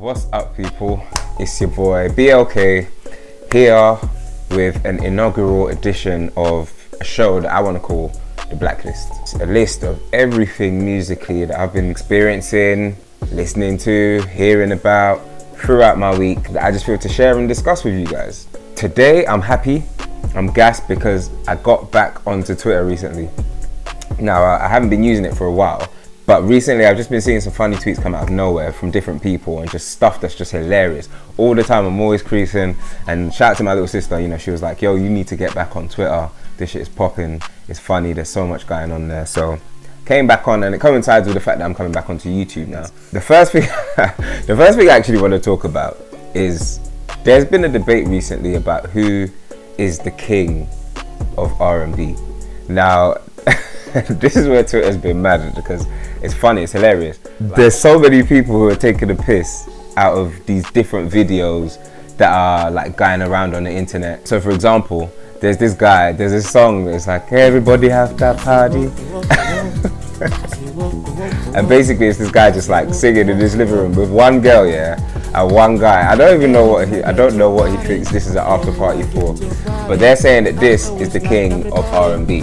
What's up, people? It's your boy BLK here with an inaugural edition of a show that I want to call the Blacklist. It's a list of everything musically that I've been experiencing, listening to, hearing about throughout my week that I just feel to share and discuss with you guys. Today I'm happy, I'm gassed because I got back onto Twitter recently. Now I haven't been using it for a while, but recently I've just been seeing some funny tweets come out of nowhere from different people and just stuff that's just hilarious. All the time I'm always creasing, and shout out to my little sister, you know, she was like, yo, you need to get back on Twitter. This shit is popping, it's funny, there's so much going on there. So came back on, and it coincides with the fact that I'm coming back onto YouTube now. The first thing I actually want to talk about is there's been a debate recently about who is the king of R&B. Now, this is where Twitter's been mad because it's funny, it's hilarious. There's so many people who are taking the piss out of these different videos that are like going around on the internet. So for example, there's this song that's like, everybody have that party. And basically it's this guy just like singing in his living room with one girl, yeah, and one guy. I don't know what he thinks this is an after party for, but they're saying that this is the king of R&B.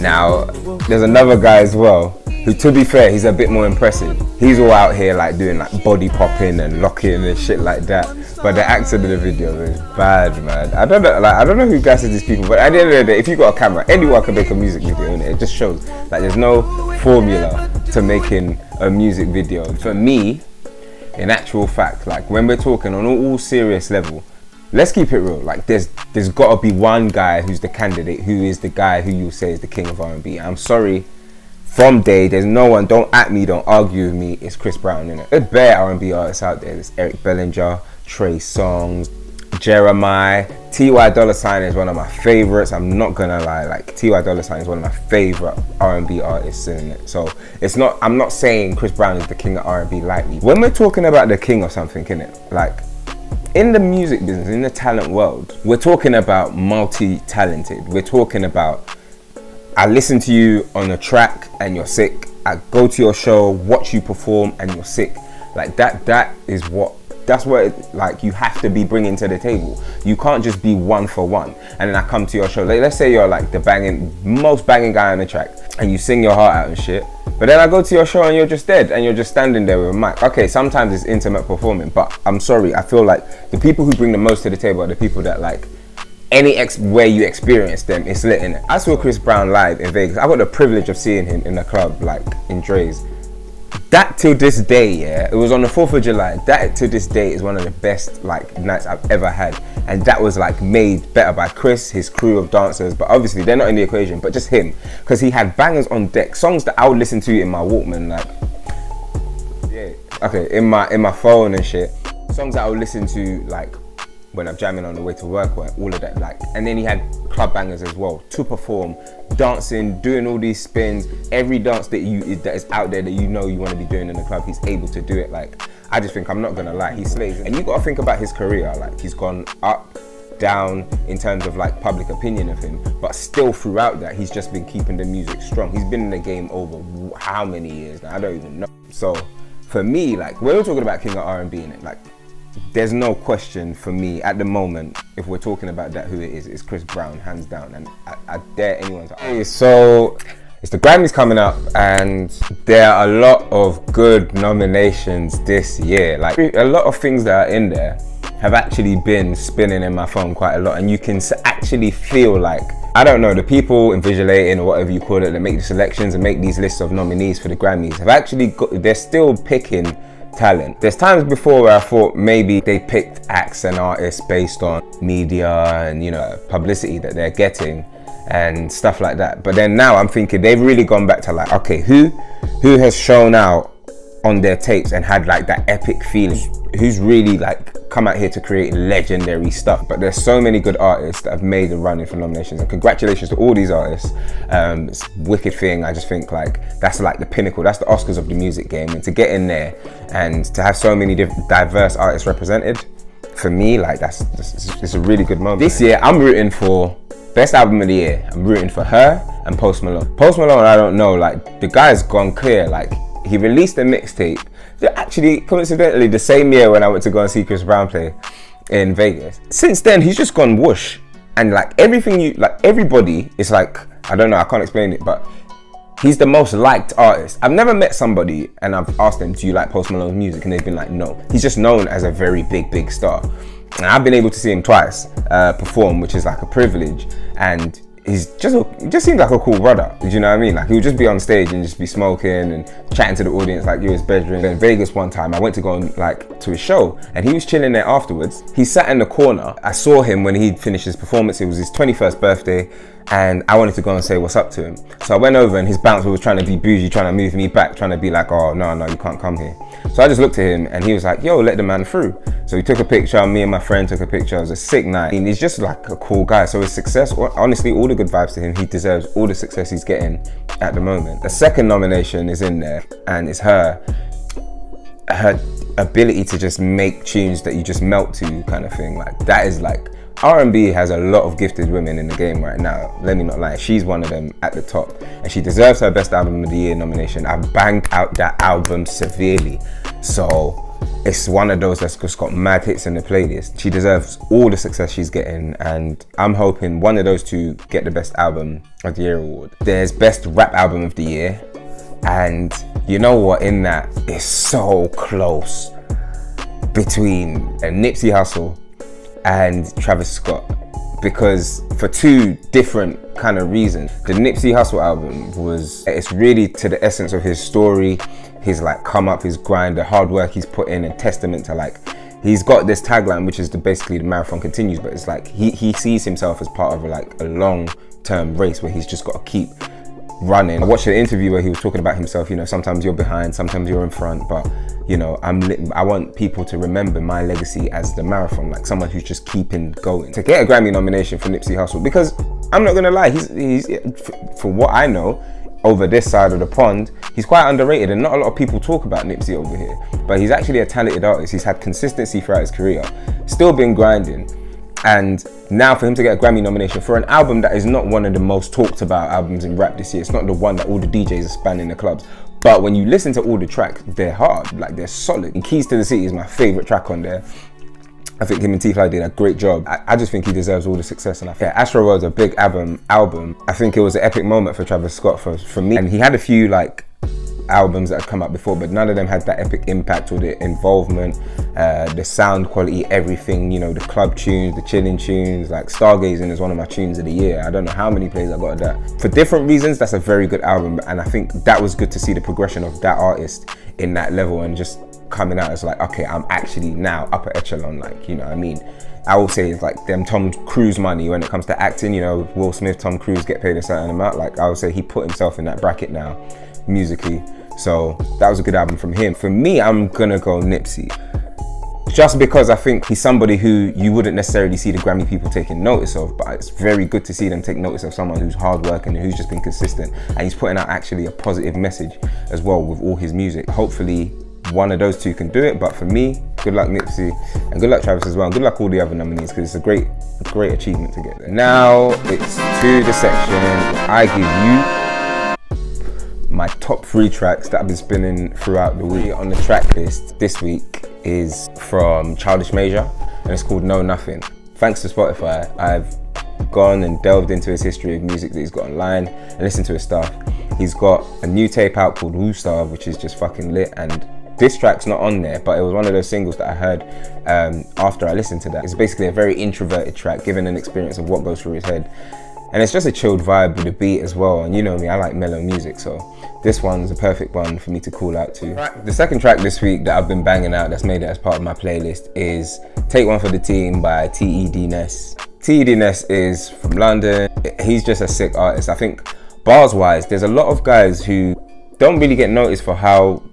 Now, there's another guy as well who, to be fair, he's a bit more impressive. He's all out here like doing like body popping and locking and shit like that. But the accent in the video is bad, man. I don't know who gasses these people, but at the end of the day, if you got a camera, anyone can make a music video, innit? It just shows like there's no formula to making a music video. For me, in actual fact, like when we're talking on all serious level, let's keep it real. Like there's got to be one guy who's the candidate, who is the guy who you say is the king of R&B. I'm sorry, from day, there's no one. Don't at me, don't argue with me. It's Chris Brown, innit? There's bare R&B artists out there. There's Eric Bellinger, Trey Songz, Jeremiah, T.Y. Dolla $ign is one of my favorites. I'm not gonna lie, like T.Y. Dolla $ign is one of my favorite R&B artists, innit? So I'm not saying Chris Brown is the king of R&B lightly. When we're talking about the king of something, innit, like in the music business, in the talent world, we're talking about multi-talented. We're talking about, I listen to you on a track and you're sick. I go to your show, watch you perform and you're sick. Like that's what like you have to be bringing to the table. You can't just be one for one. And then I come to your show. Like, let's say you're like the most banging guy on the track and you sing your heart out and shit. But then I go to your show and you're just dead and you're just standing there with a mic. Okay, sometimes it's intimate performing, but I'm sorry, I feel like the people who bring the most to the table are the people that like where you experience them, it's lit in it. I saw Chris Brown live in Vegas. I got the privilege of seeing him in the club, like in Dre's. That till this day, yeah, it was on the 4th of July. That to this day is one of the best like nights I've ever had. And that was like made better by Chris, his crew of dancers, but obviously they're not in the equation, but just him. Because he had bangers on deck, songs that I would listen to in my Walkman, like, yeah, okay, in my phone and shit. Songs that I would listen to like when I'm jamming on the way to work, all of that, like, and then he had club bangers as well to perform, dancing, doing all these spins, every dance that is out there that you know you want to be doing in the club, he's able to do it. Like, I just think, I'm not gonna lie, he slays. And you gotta think about his career, like he's gone up, down in terms of like public opinion of him, but still throughout that, he's just been keeping the music strong. He's been in the game over how many years now, I don't even know. So for me, like, when we're talking about king of R&B in it, like, there's no question for me at the moment, if we're talking about that, who it is, it's Chris Brown, hands down. And I dare anyone to argue. So it's the Grammys coming up, and there are a lot of good nominations this year. Like, a lot of things that are in there have actually been spinning in my phone quite a lot, and you can actually feel like, I don't know, the people invigilating or whatever you call it that make the selections and make these lists of nominees for the Grammys have actually they're still picking talent. There's times before where I thought maybe they picked acts and artists based on media and, you know, publicity that they're getting and stuff like that. But then now I'm thinking they've really gone back to like, okay, who has shown out on their tapes and had like that epic feeling? Who's really like come out here to create legendary stuff? But there's so many good artists that have made a run in for nominations, and congratulations to all these artists. It's a wicked thing. I just think like that's like the pinnacle, that's the Oscars of the music game, and to get in there and to have so many diverse artists represented, for me, like it's a really good moment. This year I'm rooting for best album of the year. I'm rooting for her and Post Malone. Post Malone, I don't know, like the guy's gone clear. Like he released a mixtape. Actually, coincidentally, the same year when I went to go and see Chris Brown play in Vegas. Since then, he's just gone whoosh. And like everybody is like, I don't know, I can't explain it, but he's the most liked artist. I've never met somebody and I've asked them, do you like Post Malone's music? And they've been like, no. He's just known as a very big star. And I've been able to see him twice perform, which is like a privilege. And he just seems like a cool brother. Do you know what I mean? Like, he would just be on stage and just be smoking and chatting to the audience like you're his bedroom. In Vegas one time, I went to go on, like, to his show, and he was chilling there afterwards. He sat in the corner. I saw him when he'd finished his performance. It was his 21st birthday, and I wanted to go and say what's up to him. So I went over, and his bouncer was trying to be bougie, trying to move me back, trying to be like, oh, no, you can't come here. So I just looked at him, and he was like, yo, let the man through. So he took a picture, me and my friend took a picture. It was a sick night. And he's just like a cool guy. So his success, honestly, all the good vibes to him. He deserves all the success he's getting at the moment. The second nomination is in there, and it's her ability to just make tunes that you just melt to, kind of thing. Like, that is like, R&B has a lot of gifted women in the game right now. Let me not lie, she's one of them at the top, and she deserves her Best Album of the Year nomination. I banged out that album severely, so it's one of those that's just got mad hits in the playlist. She deserves all the success she's getting, and I'm hoping one of those two get the Best Album of the Year award. There's Best Rap Album of the Year, and you know what, in that, it's so close between Nipsey Hussle and Travis Scott, because for two different kind of reasons. The Nipsey Hussle album it's really to the essence of his story, his like come up, his grind, the hard work he's put in, and testament to, like, he's got this tagline which is basically the marathon continues, but it's like he sees himself as part of a long-term race where he's just got to keep running. I watched an interview where he was talking about himself, you know, sometimes you're behind, sometimes you're in front, but you know, I want people to remember my legacy as the marathon, like someone who's just keeping going. To get a Grammy nomination for Nipsey Hussle, because I'm not gonna lie, he's for what I know, over this side of the pond, he's quite underrated, and not a lot of people talk about Nipsey over here, but he's actually a talented artist. He's had consistency throughout his career, still been grinding, and now for him to get a Grammy nomination for an album that is not one of the most talked about albums in rap this year, it's not the one that all the DJs are spanning the clubs, but when you listen to all the tracks, they're hard, like they're solid. And Keys to the City is my favorite track on there. I think him and T-Fly did a great job. I just think he deserves all the success, and I think Astro World's a big album. I think it was an epic moment for Travis Scott for me. And he had a few like albums that had come out before, but none of them had that epic impact or the involvement, the sound quality, everything, you know, the club tunes, the chilling tunes. Like Stargazing is one of my tunes of the year. I don't know how many plays I got of that. For different reasons, that's a very good album, and I think that was good to see the progression of that artist in that level, and just coming out as like, okay, I'm actually now upper echelon, like, you know what I mean? I will say it's like them Tom Cruise money when it comes to acting, you know, Will Smith, Tom Cruise get paid a certain amount. Like, I would say he put himself in that bracket now, musically. So that was a good album from him. For me, I'm gonna go Nipsey. Just because I think he's somebody who you wouldn't necessarily see the Grammy people taking notice of, but it's very good to see them take notice of someone who's hardworking and who's just been consistent, and he's putting out actually a positive message as well with all his music. Hopefully one of those two can do it, but for me, good luck Nipsey, and good luck Travis as well, and good luck all the other nominees, because it's a great achievement to get there. Now it's to the section where I give you my top 3 tracks that I've been spinning throughout the week. On the track list this week is from Childish Major, and it's called Know Nothing. Thanks to Spotify, I've gone and delved into his history of music that he's got online and listened to his stuff. He's got a new tape out called Woo Star, which is just fucking lit, and this track's not on there, but it was one of those singles that I heard after I listened to that. It's basically a very introverted track, giving an experience of what goes through his head. And it's just a chilled vibe with a beat as well. And you know me, I like mellow music, so this one's a perfect one for me to call out to. Right. The second track this week that I've been banging out, that's made it as part of my playlist, is Take One for the Team by T.E.D. Ness. T.E.D. Ness is from London. He's just a sick artist. I think bars-wise, there's a lot of guys who don't really get noticed for how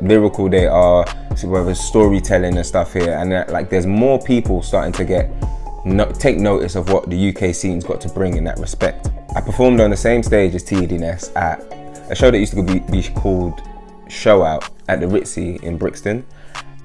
lyrical they are, whether storytelling and stuff here, and like there's more people starting to take notice of what the UK scene's got to bring in that respect. I performed on the same stage as T.E.D. Ness at a show that used to be called Show Out at the Ritzy in Brixton,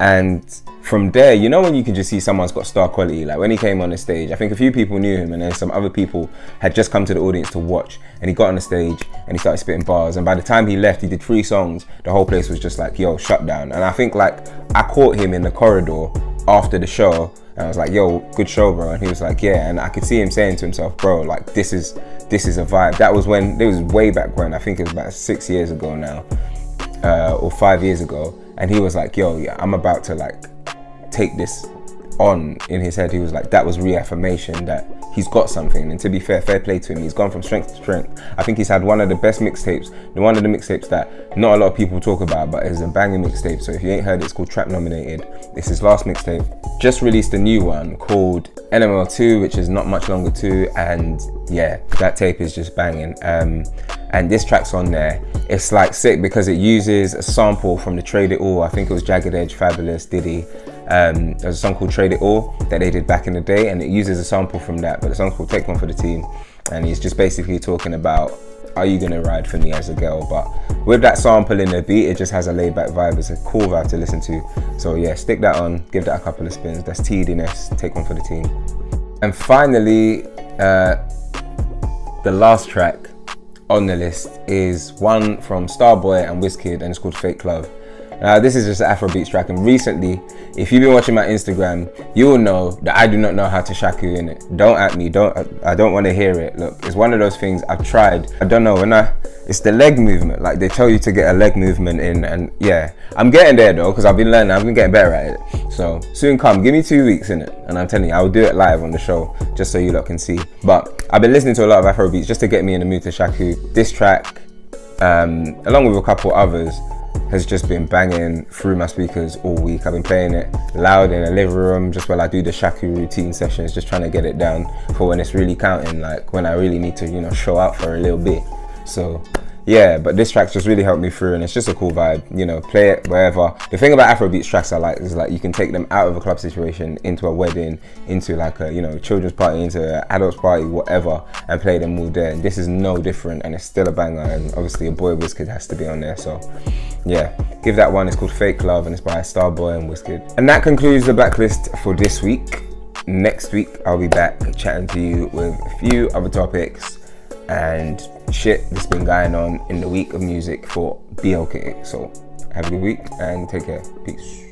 And from there, you know when you can just see someone's got star quality, like when he came on the stage, I think a few people knew him and then some other people had just come to the audience to watch, and he got on the stage and he started spitting bars, and by the time he left, he did 3 songs, the whole place was just like, yo, shut down. And I think like I caught him in the corridor after the show and I was like, yo, good show, bro. And he was like, yeah. And I could see him saying to himself, bro, like this is a vibe. That was when, it was way back when, I think it was about 6 years ago now, or 5 years ago. And he was like, yo, yeah, I'm about to like take this on. In his head, he was like, that was reaffirmation that he's got something. And to be fair play to him, he's gone from strength to strength. I think he's had one of the best mixtapes, one of the mixtapes that not a lot of people talk about, but it's a banging mixtape. So if you ain't heard it, it's called Trap Nominated. It's his last mixtape. Just released a new one called NML2, which is not much longer too, and yeah, that tape is just banging. And this track's on there. It's like sick because it uses a sample from the Trade It All. I think it was Jagged Edge, Fabulous, Diddy. There's a song called Trade It All that they did back in the day, and it uses a sample from that, but the song's called Take One for the Team. And he's just basically talking about, are you gonna ride for me as a girl? But with that sample in the beat, it just has a laid back vibe. It's a cool vibe to listen to. So yeah, stick that on, give that a couple of spins. That's TDNS, Take One for the Team. And finally, the last track on the list is one from Starboy and Wizkid, and it's called Fake Love. Now this is just an Afrobeats track, and recently, if you've been watching my Instagram, you will know that I do not know how to Shaku in it. Don't at me, I don't want to hear it. Look, it's one of those things I've tried. I don't know, it's the leg movement. Like they tell you to get a leg movement in, and yeah, I'm getting there though, because I've been learning, I've been getting better at it. So soon come, give me 2 weeks in it, and I'm telling you, I will do it live on the show, just so you lot can see. But I've been listening to a lot of Afrobeats just to get me in the mood to Shaku. This track, along with a couple others, has just been banging through my speakers all week. I've been playing it loud in the living room, just while I do the Shaku routine sessions, just trying to get it down for when it's really counting, like when I really need to, you know, show out for a little bit. So yeah, but this track's just really helped me through, and it's just a cool vibe, you know, play it wherever. The thing about Afrobeats tracks I like is like you can take them out of a club situation into a wedding, into like a, you know, children's party, into an adult's party, whatever, and play them all there. And this is no different, and it's still a banger, and obviously a boy Wizkid has to be on there. So yeah, give that one. It's called Fake Love, and it's by Starboy and Wizkid. And that concludes the backlist for this week. Next week I'll be back chatting to you with a few other topics and shit that's been going on in the week of music for BLK. So have a good week and take care. Peace.